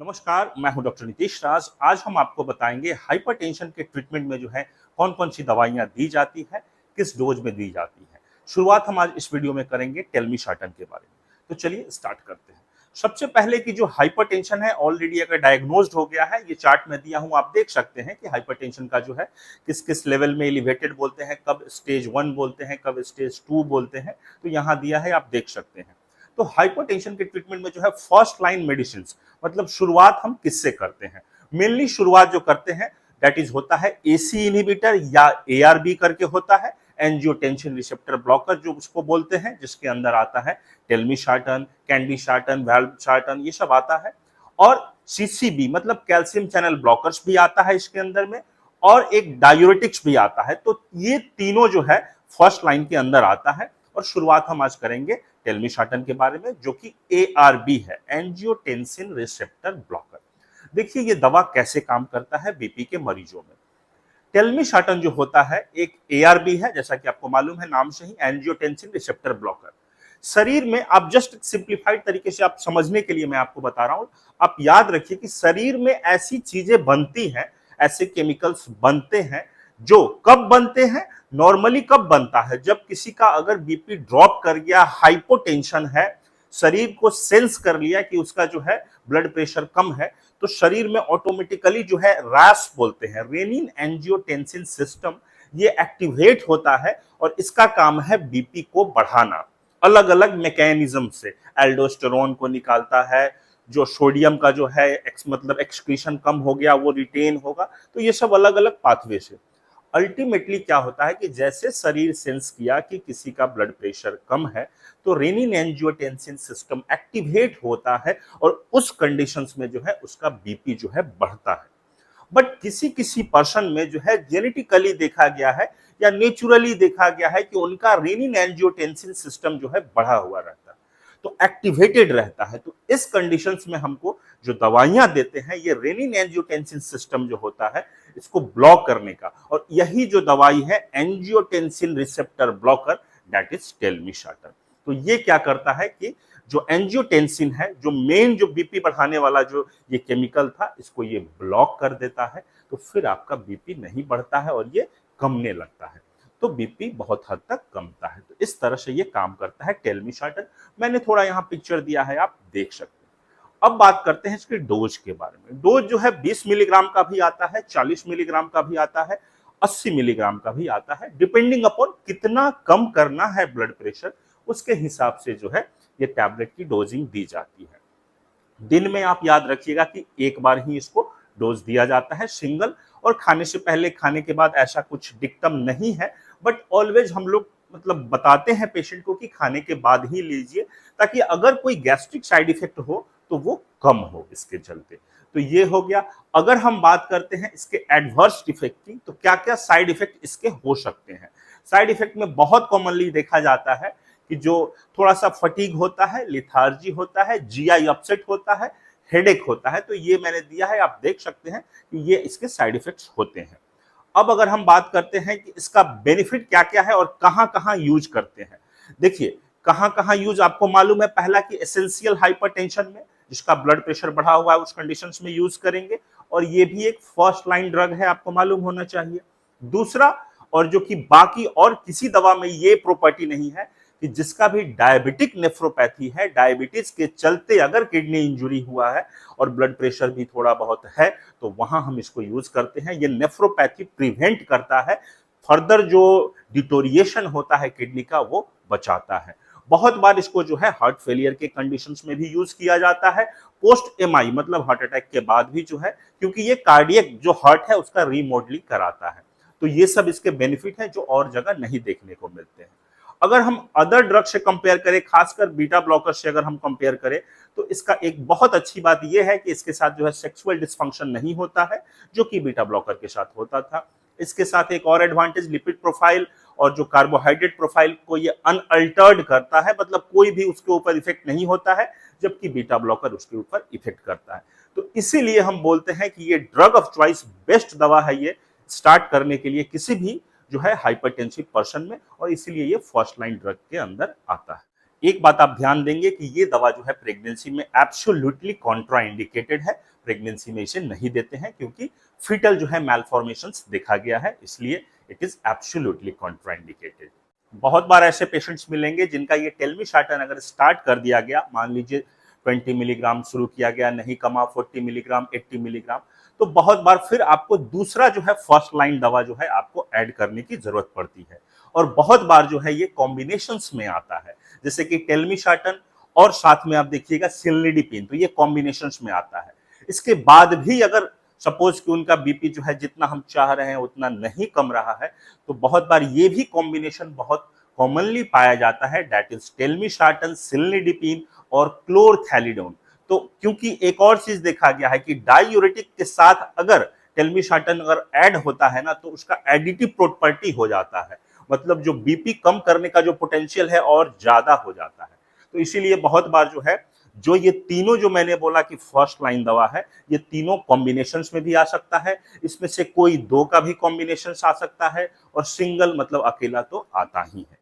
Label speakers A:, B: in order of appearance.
A: नमस्कार, मैं हूं डॉक्टर नीतीश राज। आज हम आपको बताएंगे हाइपरटेंशन के ट्रीटमेंट में जो है कौन कौन सी दवाइयां दी जाती है, किस डोज में दी जाती है। शुरुआत हम आज इस वीडियो में करेंगे टेलमिसार्टन के बारे में। तो चलिए स्टार्ट करते हैं। सबसे पहले की जो हाइपरटेंशन है ऑलरेडी अगर डायग्नोज्ड हो गया है, ये चार्ट में दिया हूं, आप देख सकते हैं कि हाइपरटेंशन का जो है किस किस लेवल में एलिवेटेड बोलते हैं, कब स्टेज 1 बोलते हैं, कब स्टेज 2 बोलते हैं। तो यहाँ दिया है, आप देख सकते हैं। तो हाइपरटेंशन के ट्रीटमेंट में जो है फर्स्ट लाइन मेडिसिन, मतलब शुरुआत हम किससे करते हैं। मेनली शुरुआत जो करते हैं दैट इज होता है एसी इनहिबिटर या एआरबी करके होता है, एंजियोटेंसिन रिसेप्टर ब्लॉकर जो उसको बोलते हैं, जिसके अंदर आता है टेलमिसार्टन, कैंडिसार्टन, वाल्सartan, ये सब आता है। और सीसीबी मतलब कैल्शियम चैनल ब्लॉकर्स भी आता है इसके अंदर में, और एक डायूरेटिक्स भी आता है। तो ये तीनों जो है फर्स्ट लाइन के अंदर आता है। और शुरुआत हम आज करेंगे टेलमिसार्टन के बारे में, जो कि एआरबी है, एंजियोटेंसिन रिसेप्टर ब्लॉकर। देखिए ये दवा कैसे काम करता है बीपी के मरीजों में। टेलमिसार्टन जो होता है एक एआरबी है, जैसा कि आपको मालूम है नाम से ही, एंजियोटेंसिन रिसेप्टर ब्लॉकर। शरीर में आप जस्ट सिंप्लीफाइड तरीके से आप समझने के लिए मैं आपको बता रहा हूं, आप याद रखिए कि शरीर में ऐसी चीजें बनती हैं, ऐसे केमिकल्स बनते हैं जो कब बनते हैं, नॉर्मली कब बनता है, जब किसी का अगर बीपी ड्रॉप कर गया, हाइपोटेंशन है, शरीर को सेंस कर लिया कि उसका जो है ब्लड प्रेशर कम है, तो शरीर में ऑटोमेटिकली जो है रैस बोलते हैं, रेनिन एंजियोटेंसिन सिस्टम, ये एक्टिवेट होता है और इसका काम है बीपी को बढ़ाना। अलग अलग मैकेनिज्म से एल्डोस्टेरोन को निकालता है, जो सोडियम का जो है मतलब एक्सक्रीशन कम हो गया वो रिटेन होगा। तो ये सब अलग अलग पाथवे से अल्टीमेटली क्या होता है कि जैसे शरीर सेंस किया कि किसी का ब्लड प्रेशर कम है, तो रेनिन एंजियोटेंसिन सिस्टम एक्टिवेट होता है और उस कंडीशंस में जो है उसका बीपी जो है बढ़ता है। बट किसी किसी पर्सन में जो है जेनेटिकली देखा गया है या नेचुरली देखा गया है कि उनका रेनिन एंजियोटेंसिन सिस्टम जो है बढ़ा हुआ रहता है, तो एक्टिवेटेड रहता है। तो इस कंडीशंस में हमको जो दवाइयां देते हैं ये रेनिन एंजियोटेंसिन सिस्टम जो होता है इसको ब्लॉक करने का, और यही जो दवाई है angiotensin receptor blocker, that is telmisartan. तो ये क्या करता है कि जो एंजियोटेंसिन है, जो मेन जो बीपी बढ़ाने वाला जो ये केमिकल था, इसको ये ब्लॉक कर देता है। तो फिर आपका बीपी नहीं बढ़ता है और ये कमने लगता है, तो बीपी बहुत हद तक कमता है। तो इस तरह से ये काम करता है टेलमिसार्टन। मैंने थोड़ा यहाँ पिक्चर दिया है, आप देख सकते हैं। अब बात करते हैं इसके डोज के बारे में। डोज जो है 20 मिलीग्राम का भी आता है, 40 मिलीग्राम का भी आता है, 80 मिलीग्राम का भी आता है, डिपेंडिंग अपॉन कितना कम करना है ब्लड प्रेशर, उसके हिसाब से जो है ये टैबलेट की डोजिंग दी जाती है। दिन में आप याद रखिएगा कि एक बार ही इसको डोज दिया जाता है, सिंगल, और खाने से पहले खाने के बाद ऐसा कुछ डिक्टम नहीं है। बट ऑलवेज हम लोग मतलब बताते हैं पेशेंट को कि खाने के बाद ही लीजिए, ताकि अगर कोई गैस्ट्रिक साइड इफेक्ट हो तो वो कम हो इसके चलते। तो ये हो गया। अगर हम बात करते हैं इसके एडवर्स इफेक्ट की, तो क्या क्या साइड इफेक्ट इसके हो सकते हैं। साइड इफेक्ट में बहुत कॉमनली देखा जाता है कि जो थोड़ा सा फटीग होता है, लिथार्जी होता है, जीआई अपसेट होता है, हेडेक होता है। तो ये मैंने दिया है, आप देख सकते हैं कि ये इसके साइड इफेक्ट्स होते हैं। अब अगर हम बात करते हैं कि इसका बेनिफिट क्या क्या है और कहां कहां यूज करते हैं। देखिए कहां कहां यूज आपको मालूम है। पहला कि एसेंशियल हाइपरटेंशन में, जिसका ब्लड प्रेशर बढ़ा हुआ है उस कंडीशंस में यूज करेंगे, और ये भी एक फर्स्ट लाइन ड्रग है, आपको मालूम होना चाहिए। दूसरा, और जो कि बाकी और किसी दवा में ये प्रॉपर्टी नहीं है, कि जिसका भी डायबिटिक नेफ्रोपैथी है, डायबिटीज के चलते अगर किडनी इंजुरी हुआ है और ब्लड प्रेशर भी थोड़ा बहुत है, तो वहां हम इसको यूज करते हैं। ये नेफ्रोपैथी प्रिवेंट करता है, फर्दर जो डिटोरिएशन होता है किडनी का वो बचाता है। बहुत बार इसको जो है हार्ट फेलियर के कंडीशंस में भी यूज किया जाता है, पोस्ट एमआई मतलब हार्ट अटैक के बाद भी जो है, क्योंकि ये कार्डियक जो हार्ट है उसका रीमॉडलिंग कराता है। तो ये सब इसके बेनिफिट है जो और जगह नहीं देखने को मिलते हैं। अगर हम अदर ड्रग से कंपेयर करें, खासकर बीटा ब्लॉकर से अगर हम कंपेयर करें, तो इसका एक बहुत अच्छी बात यह है कि इसके साथ जो है सेक्सुअल डिस्फंक्शन नहीं होता है, जो कि बीटा ब्लॉकर के साथ होता था। इसके साथ एक और एडवांटेज, लिपिड प्रोफाइल और जो कार्बोहाइड्रेट प्रोफाइल को ये अनअल्टर्ड करता है, मतलब कोई भी उसके ऊपर इफेक्ट नहीं होता है, जबकि बीटा ब्लॉकर उसके ऊपर इफेक्ट करता है। तो इसीलिए हम बोलते हैं कि ये ड्रग ऑफ चॉइस बेस्ट दवा है ये स्टार्ट करने के लिए किसी भी जो है हाइपरटेंसिव पर्सन में, और इसीलिए ये फर्स्ट लाइन ड्रग के अंदर आता है। एक बात आप ध्यान देंगे कि ये दवा जो है प्रेगनेंसी में एब्सोल्युटली कॉन्ट्राइंडिकेटेड है। प्रेगनेंसी में इसे नहीं देते हैं क्योंकि फीटल जो है मैलफॉर्मेशंस देखा गया है, इसलिए इट इज एब्सोल्युटली कॉन्ट्राइंडिकेटेड। बहुत बार ऐसे पेशेंट्स मिलेंगे जिनका ये टेल्मिसार्टन अगर स्टार्ट कर दिया गया, मान लीजिए 20 मिलीग्राम शुरू किया गया, नहीं कमा 40 मिलीग्राम, 80 मिलीग्राम, तो बहुत बार फिर आपको दूसरा जो है फर्स्ट लाइन दवा जो है आपको ऐड करने की जरूरत पड़ती है। और बहुत बार जो है ये कॉम्बिनेशंस में आता है, जैसे कि टेल्मिसार्टन और साथ में आप देखिएगा सिल्निडिपिन, तो ये कॉम्बिनेशंस में आता है। इसके बाद भी अगर सपोज कि उनका बीपी जो है जितना हम चाह रहे हैं उतना नहीं कम रहा है, तो बहुत बार ये भी कॉम्बिनेशन बहुत कॉमनली पाया जाता है, दैट इज टेल्मिसार्टन, सिल्निडिपिन और क्लोरथैलिडोन। तो क्योंकि एक और चीज देखा गया है कि डायूरेटिक के साथ अगर टेल्मिसार्टन अगर ऐड होता है ना, तो उसका एडिटिव प्रॉपर्टी हो जाता है, मतलब जो बीपी कम करने का जो पोटेंशियल है और ज्यादा हो जाता है। तो इसीलिए बहुत बार जो है, जो ये तीनों जो मैंने बोला कि फर्स्ट लाइन दवा है, ये तीनों कॉम्बिनेशंस में भी आ सकता है, इसमें से कोई दो का भी कॉम्बिनेशन आ सकता है, और सिंगल मतलब अकेला तो आता ही है।